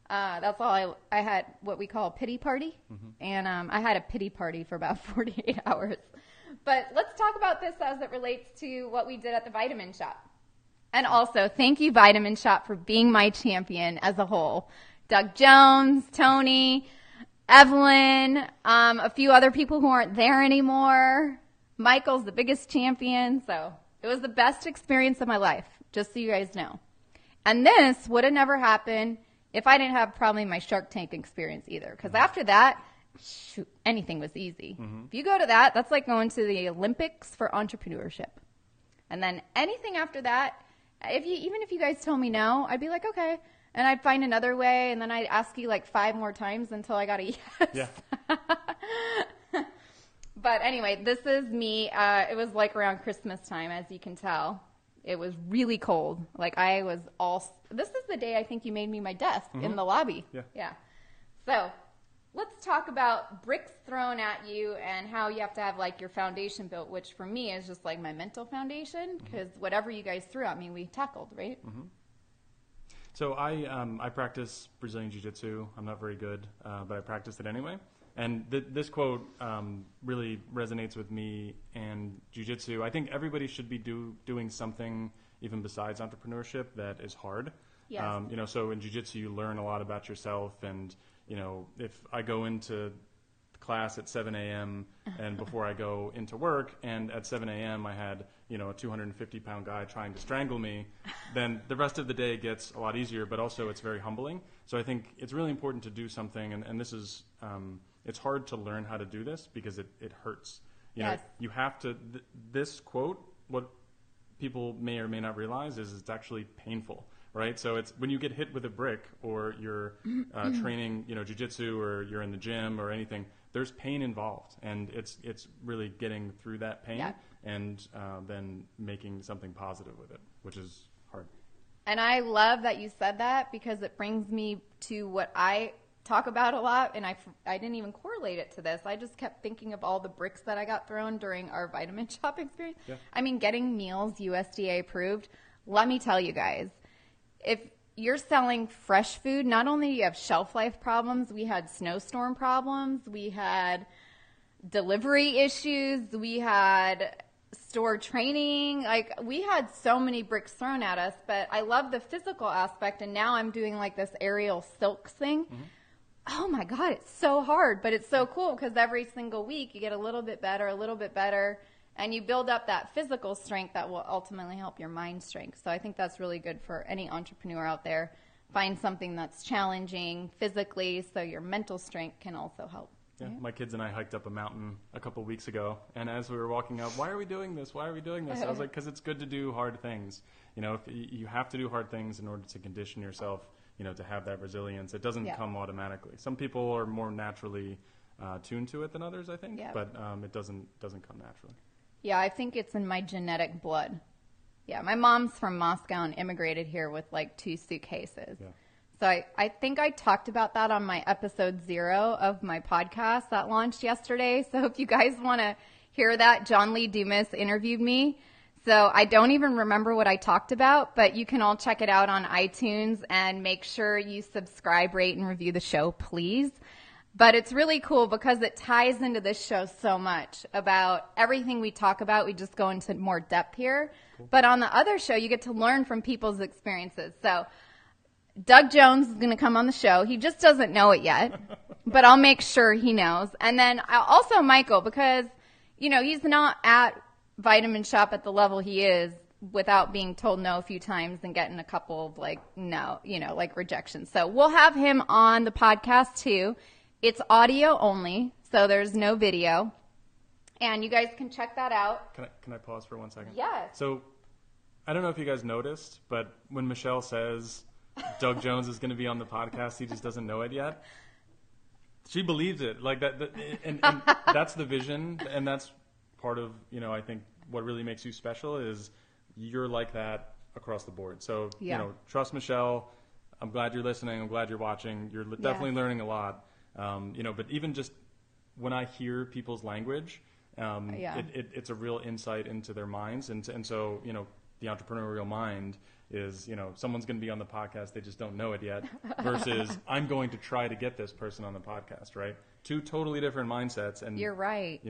That's all I had, what we call a pity party. Mm-hmm. And I had a pity party for about 48 hours. But let's talk about this as it relates to what we did at the Vitamin Shop. And also, thank you, Vitamin Shop, for being my champion as a whole. Doug Jones, Tony, Evelyn, a few other people who aren't there anymore. Michael's the biggest champion. So it was the best experience of my life, just so you guys know. And this would have never happened if I didn't have probably my Shark Tank experience either. Because after that, shoot, anything was easy. Mm-hmm. If you go to that, that's like going to the Olympics for entrepreneurship. And then anything after that, even if you guys told me no, I'd be like, okay. And I'd find another way, and then I'd ask you like 5 more times until I got a yes. Yeah. But anyway, this is me. It was like around Christmas time, as you can tell. It was really cold. Like I was this is the day I think you made me my desk in the lobby. Yeah. So let's talk about bricks thrown at you and how you have to have like your foundation built, which for me is just like my mental foundation, because whatever you guys threw at me, we tackled, right? So I practice Brazilian Jiu-Jitsu. I'm not very good, but I practice it anyway. And this quote really resonates with me and Jiu-Jitsu. I think everybody should be doing something even besides entrepreneurship that is hard. Yes. So in Jiu-Jitsu you learn a lot about yourself, and if I go into class at 7 a.m. and before I go into work, and at 7 a.m. I had a 250-pound guy trying to strangle me, then the rest of the day gets a lot easier, but also it's very humbling. So I think it's really important to do something, and this is it's hard to learn how to do this because it hurts. You have to this quote, what people may or may not realize is it's actually painful. Right, so it's when you get hit with a brick, or you're training, jiu-jitsu, or you're in the gym or anything. There's pain involved, and it's really getting through that pain and then making something positive with it, which is hard. And I love that you said that, because it brings me to what I talk about a lot, and I didn't even correlate it to this. I just kept thinking of all the bricks that I got thrown during our vitamin shop experience. Yeah. I mean, getting meals USDA approved. Let me tell you guys. If you're selling fresh food, not only do you have shelf life problems, we had snowstorm problems, we had delivery issues, we had store training, like we had so many bricks thrown at us. But I love the physical aspect, and now I'm doing like this aerial silk thing. Oh my God, it's so hard, but it's so cool, because every single week you get a little bit better. And you build up that physical strength that will ultimately help your mind strength. So I think that's really good for any entrepreneur out there. Find something that's challenging physically so your mental strength can also help. Yeah, my kids and I hiked up a mountain a couple of weeks ago. And as we were walking up, why are we doing this? I was like, because it's good to do hard things. If you have to do hard things in order to condition yourself, to have that resilience. It doesn't come automatically. Some people are more naturally tuned to it than others, I think. But it doesn't come naturally. Yeah, I think it's in my genetic blood. Yeah, my mom's from Moscow and immigrated here with like 2 suitcases. Yeah. So I think I talked about that on my episode 0 of my podcast that launched yesterday. So if you guys want to hear that, John Lee Dumas interviewed me. So I don't even remember what I talked about, but you can all check it out on iTunes, and make sure you subscribe, rate, and review the show, please. But it's really cool because it ties into this show so much about everything we talk about. We just go into more depth here. Cool. But on the other show, you get to learn from people's experiences. So Doug Jones is going to come on the show. He just doesn't know it yet, but I'll make sure he knows. And then also Michael, because, he's not at Vitamin Shop at the level he is without being told no a few times and getting a couple of rejections. So we'll have him on the podcast too. It's audio only, so there's no video, and you guys can check that out. Can I pause for 1 second? Yes. So I don't know if you guys noticed, but when Michelle says Doug Jones is going to be on the podcast, he just doesn't know it yet. She believes it, like that, and that's the vision, and that's part of I think what really makes you special is you're like that across the board. So trust Michelle. I'm glad you're listening. I'm glad you're watching. You're definitely learning a lot. But even just when I hear people's language, it's a real insight into their minds. And so, the entrepreneurial mind is, someone's going to be on the podcast. They just don't know it yet versus I'm going to try to get this person on the podcast, right? 2 totally different mindsets. And you're right.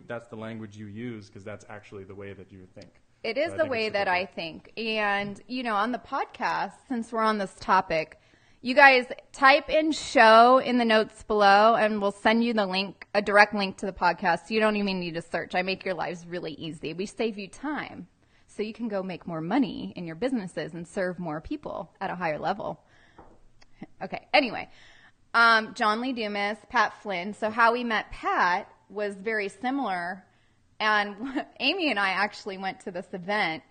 That's the language you use because that's actually the way that you think. It is the way that I think. And, on the podcast, since we're on this topic, you guys type in show in the notes below, and we'll send you the link, a direct link to the podcast. So you don't even need to search. I make your lives really easy. We save you time so you can go make more money in your businesses and serve more people at a higher level. Okay. Anyway, John Lee Dumas, Pat Flynn. So how we met Pat was very similar. And Amy and I actually went to this event.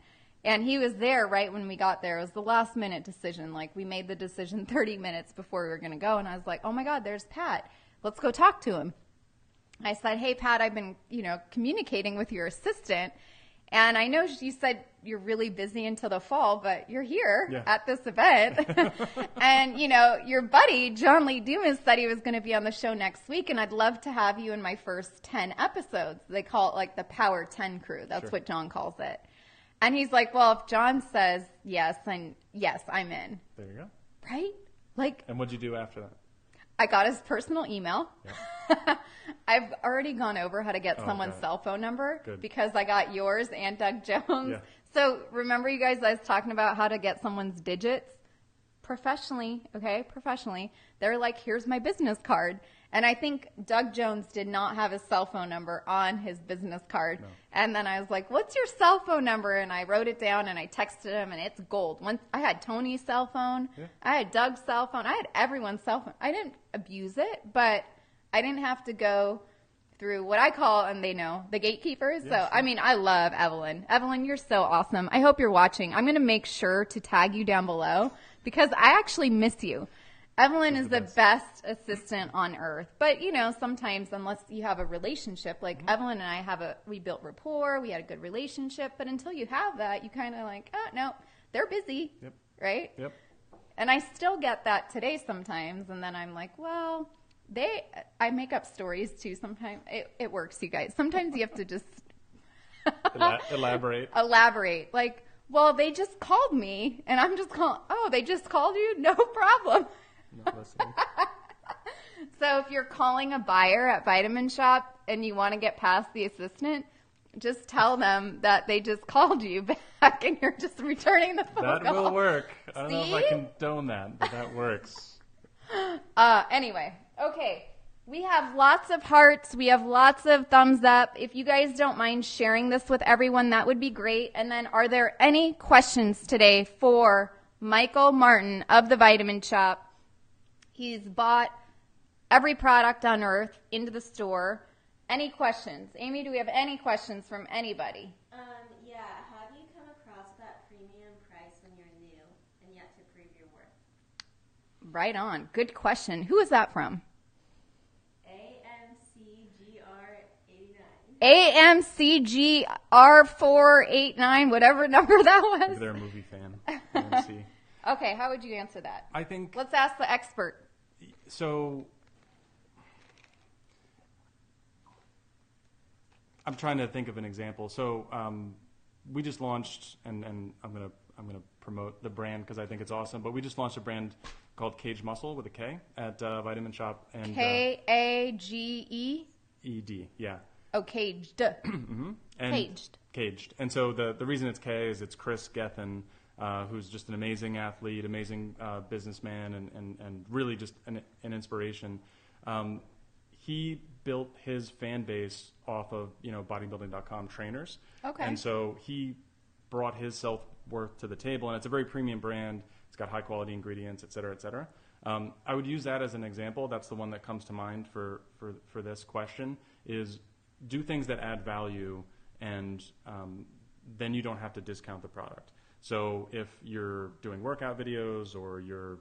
And he was there right when we got there. It was the last minute decision. Like we made the decision 30 minutes before we were going to go. And I was like, oh my God, there's Pat. Let's go talk to him. I said, hey, Pat, I've been, communicating with your assistant. And I know you said you're really busy until the fall, but you're here at this event. And, your buddy, John Lee Dumas, said he was going to be on the show next week. And I'd love to have you in my first 10 episodes. They call it like the Power 10 crew. That's what John calls it. And he's like, well, if John says yes, then yes, I'm in. There you go. Right? And what'd you do after that? I got his personal email. Yeah. I've already gone over how to get someone's cell phone number because I got yours and Doug Jones. Yeah. So remember, you guys, I was talking about how to get someone's digits professionally. They're like, here's my business card. And I think Doug Jones did not have his cell phone number on his business card. No. And then I was like, what's your cell phone number? And I wrote it down and I texted him, and it's gold. Once I had Tony's cell phone. Yeah. I had Doug's cell phone. I had everyone's cell phone. I didn't abuse it, but I didn't have to go through what I call, and they know, the gatekeepers. Yes. So, I love Evelyn. Evelyn, you're so awesome. I hope you're watching. I'm going to make sure to tag you down below because I actually miss you. Evelyn is the best assistant on earth. But, sometimes unless you have a relationship, like Evelyn and I we built rapport, we had a good relationship. But until you have that, you kind of like, oh, no, they're busy, right? Yep. And I still get that today sometimes. And then I'm like, well, I make up stories too sometimes. It works, you guys. Sometimes you have to just elaborate. Like, well, they just called me, and I'm just calling. Oh, they just called you? No problem. Not listening. So if you're calling a buyer at Vitamin Shop and you want to get past the assistant, just tell them that they just called you back and you're just returning the phone call. That will work. I don't know if I condone that, but that works. Anyway, okay. We have lots of hearts. We have lots of thumbs up. If you guys don't mind sharing this with everyone, that would be great. And then are there any questions today for Michael Martin of the Vitamin Shop? He's bought every product on earth into the store. Any questions? Amy, do we have any questions from anybody? Yeah. How do you come across that premium price when you're new and yet to prove your worth? Right on. Good question. Who is that from? AMCGR489, whatever number that was. Maybe they're a movie fan. AMC. Okay, how would you answer that? I think... Let's ask the expert. So, I'm trying to think of an example. So, we just launched, and I'm gonna promote the brand because I think it's awesome. But we just launched a brand called Cage Muscle with a K at Vitamin Shop. And KAGE? ED, yeah. Oh, caged. Mm-hmm. Caged. And so the reason it's K is it's Chris Gethin, who's just an amazing athlete, amazing businessman, and really just an inspiration. He built his fan base off of bodybuilding.com trainers. Okay. And so he brought his self-worth to the table, and it's a very premium brand. It's got high quality ingredients, et cetera, et cetera. I would use that as an example. That's the one that comes to mind for this question is do things that add value, and then you don't have to discount the product. So if you're doing workout videos or you're,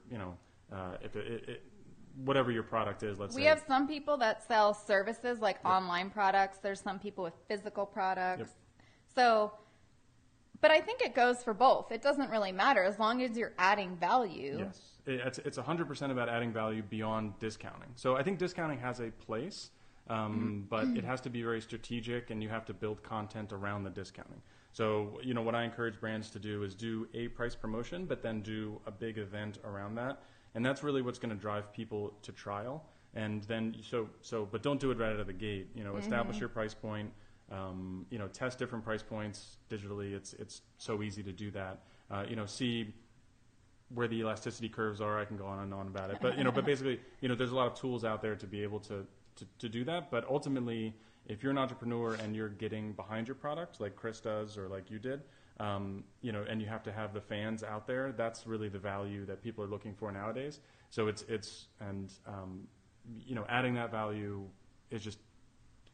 whatever your product is, let's say. We have some people that sell services like online products. There's some people with physical products. Yep. So, but I think it goes for both. It doesn't really matter as long as you're adding value. Yes. It's 100% about adding value beyond discounting. So I think discounting has a place. But it has to be very strategic, and you have to build content around the discounting. So, what I encourage brands to do is do a price promotion, but then do a big event around that. And that's really what's going to drive people to trial. And then, but don't do it right out of the gate. Establish your price point. Test different price points digitally. It's so easy to do that. See where the elasticity curves are. I can go on and on about it. But, but basically, there's a lot of tools out there to be able to do that. But ultimately, if you're an entrepreneur and you're getting behind your product like Chris does or like you did, and you have to have the fans out there, that's really the value that people are looking for nowadays. So adding that value is just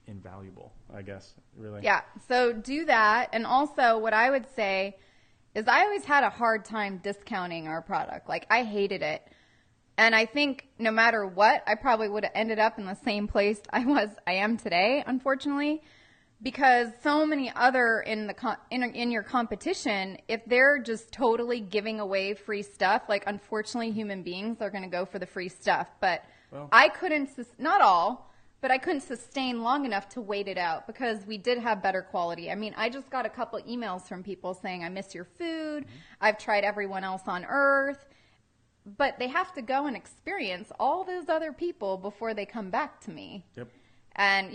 invaluable, I guess, really. Yeah, so do that. And also what I would say is I always had a hard time discounting our product. Like, I hated it. And I think no matter what, I probably would have ended up in the same place I am today, unfortunately, because so many other in your competition, if they're just totally giving away free stuff, like unfortunately human beings are going to go for the free stuff. But I couldn't, not all, but I couldn't sustain long enough to wait it out because we did have better quality. I mean, I just got a couple emails from people saying, I miss your food. I've tried everyone else on earth. But they have to go and experience all those other people before they come back to me. Yep. And,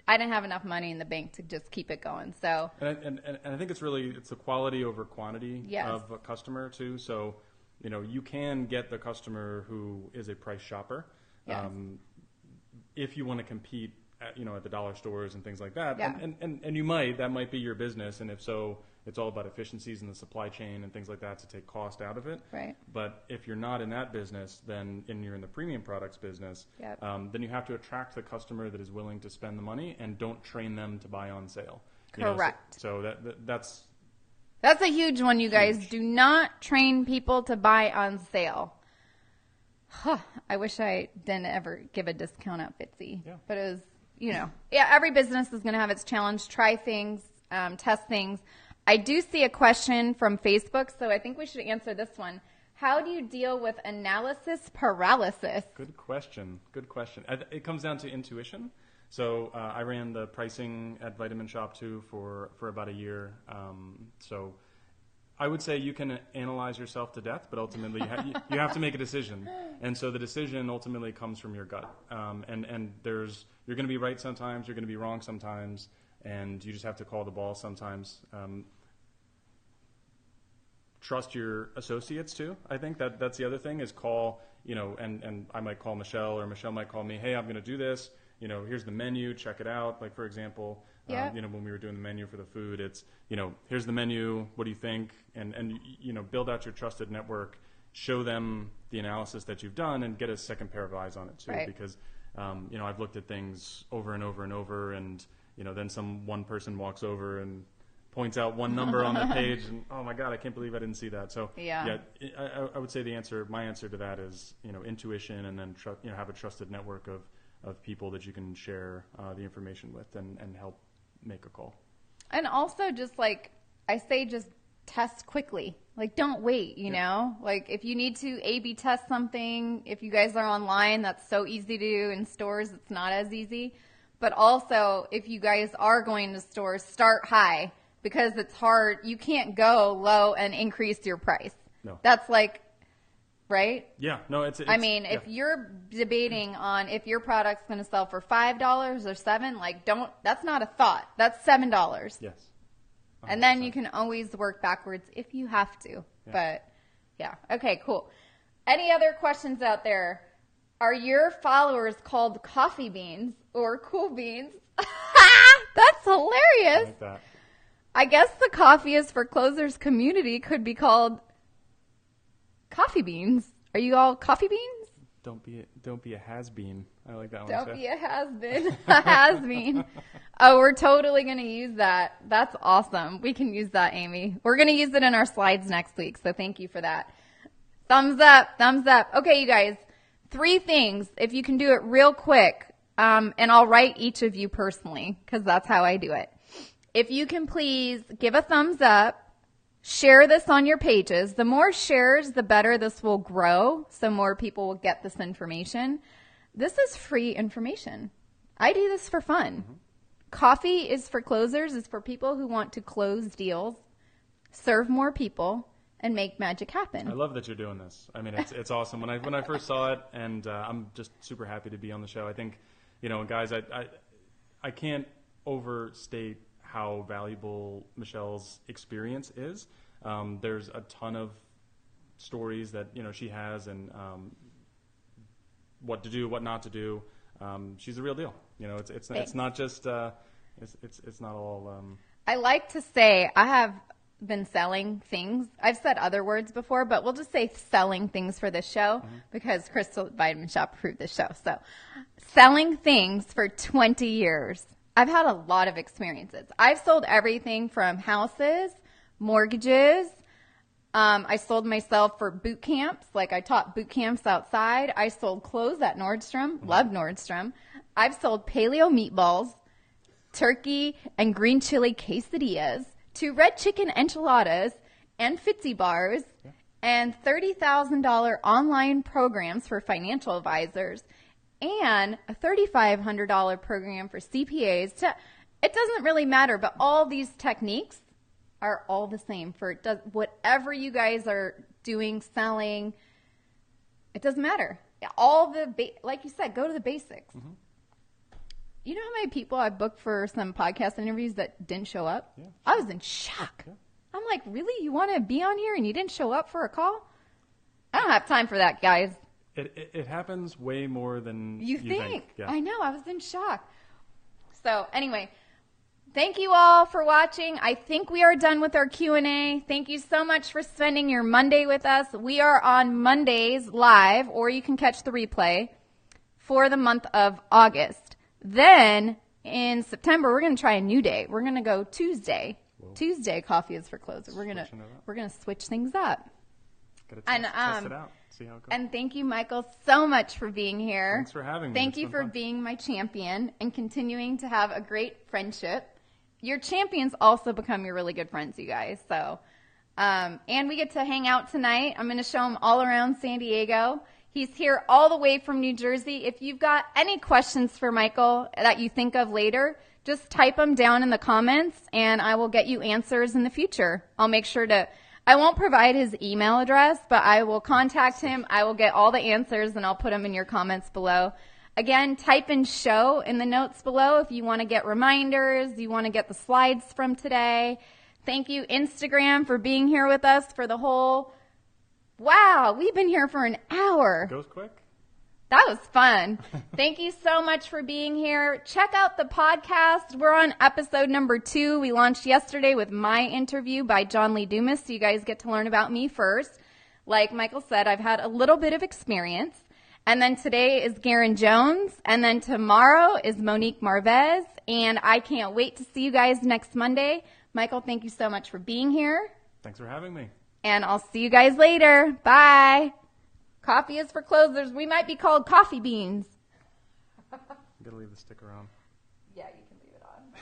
I didn't have enough money in the bank to just keep it going. So, and I think it's the quality over quantity of a customer too. So, you can get the customer who is a price shopper. Yes. If you want to compete at the dollar stores and things like that. Yeah. And that might be your business. And if so, it's all about efficiencies in the supply chain and things like that to take cost out of it. Right. But if you're not in that business, and you're in the premium products business, then you have to attract the customer that is willing to spend the money and don't train them to buy on sale. Correct. So that's a huge one, you guys. Do not train people to buy on sale. I wish I didn't ever give a discount at Fitzy. Yeah. But it was, every business is going to have its challenge. Try things, test things. I do see a question from Facebook, so I think we should answer this one. How do you deal with analysis paralysis? Good question. It comes down to intuition. So I ran the pricing at Vitamin Shop too for about a year. So I would say you can analyze yourself to death, but ultimately you have to make a decision. And so the decision ultimately comes from your gut. And you're going to be right sometimes, you're going to be wrong sometimes, and you just have to call the ball sometimes. Trust your associates too. I think that's the other thing is call, and I might call Michelle or Michelle might call me, hey, I'm going to do this. Here's the menu, check it out. Like, for example, when we were doing the menu for the food, it's, here's the menu. What do you think? And build out your trusted network, show them the analysis that you've done and get a second pair of eyes on it too. Right. Because, I've looked at things over and over and over and, then one person walks over and points out one number on the page and, oh my God, I can't believe I didn't see that. So I would say my answer to that is, intuition and then, have a trusted network of people that you can share the information with and help make a call. And also just like I say, just test quickly. Like don't wait, you know, like if you need to A/B test something, if you guys are online, that's so easy to do. In stores, it's not as easy. But also if you guys are going to stores, start high. Because it's hard. You can't go low and increase your price. No. That's like, right? Yeah. No, it's if you're debating on if your product's going to sell for $5 or $7, that's not a thought. That's $7. Yes. 100%. And then you can always work backwards if you have to. Yeah. But yeah. Okay, cool. Any other questions out there? Are your followers called coffee beans or cool beans? That's hilarious. I like that. I guess the Coffee is for Closers community could be called coffee beans. Are you all coffee beans? Don't be a has-been. I like that one. Don't be a has-been. A has-been. Oh, we're totally going to use that. That's awesome. We can use that, Amy. We're going to use it in our slides next week, so thank you for that. Thumbs up. Thumbs up. Okay, you guys. 3 things, if you can do it real quick, and I'll write each of you personally because that's how I do it. If you can please give a thumbs up, share this on your pages. The more shares, the better this will grow, so more people will get this information. This is free information. I do this for fun. Mm-hmm. Coffee is for Closers, is for people who want to close deals, serve more people, and make magic happen. I love that you're doing this. I mean, it's awesome. When I first saw it, and I'm just super happy to be on the show. I think, guys, I can't overstate how valuable Michelle's experience is. There's a ton of stories that she has, and what to do, what not to do. She's the real deal. It's not just it's not all. I like to say I have been selling things. I've said other words before, but we'll just say selling things for this show because Crystal Vitamin Shop approved this show. So selling things for 20 years. I've had a lot of experiences. I've sold everything from houses, mortgages, I sold myself for boot camps. Like I taught boot camps outside. I sold clothes at Nordstrom. Love Nordstrom. I've sold paleo meatballs, turkey and green chili quesadillas, to red chicken enchiladas and Fitzy bars, and $30,000 online programs for financial advisors, and a $3,500 program for CPAs. It doesn't really matter, but all these techniques are all the same for whatever you guys are doing, selling. It doesn't matter. All like you said, go to the basics. Mm-hmm. You know how many people I booked for some podcast interviews that didn't show up? Yeah. I was in shock. Yeah. I'm like, really? You want to be on here and you didn't show up for a call? I don't have time for that, guys. It happens way more than you think. Yeah. I know. I was in shock. So anyway, thank you all for watching. I think we are done with our Q&A. Thank you so much for spending your Monday with us. We are on Mondays live, or you can catch the replay for the month of August. Then in September, we're going to try a new day. We're going to go Tuesday. Whoa. Tuesday Coffee is for Closers. We're going to switch things up. Gotta test it out. See how it goes. And thank you, Michael, so much for being here. Thanks for having me. Thank you for being my champion and continuing to have a great friendship. Your champions also become your really good friends, you guys. So, and we get to hang out tonight. I'm going to show them all around San Diego. He's here all the way from New Jersey. If you've got any questions for Michael that you think of later, just type them down in the comments, and I will get you answers in the future. I'll make sure I won't provide his email address, but I will contact him. I will get all the answers, and I'll put them in your comments below. Again, type in show in the notes below if you want to get reminders, you want to get the slides from today. Thank you, Instagram, for being here with us for the whole... Wow, we've been here for an hour. Goes quick. That was fun. Thank you so much for being here. Check out the podcast. We're on episode number 2. We launched yesterday with my interview by John Lee Dumas, so you guys get to learn about me first. Like Michael said, I've had a little bit of experience. And then today is Garen Jones. And then tomorrow is Monique Marvez. And I can't wait to see you guys next Monday. Michael, thank you so much for being here. Thanks for having me. And I'll see you guys later. Bye. Coffee is for closers. We might be called coffee beans. I'm going to leave the sticker on. Yeah, you can leave it on.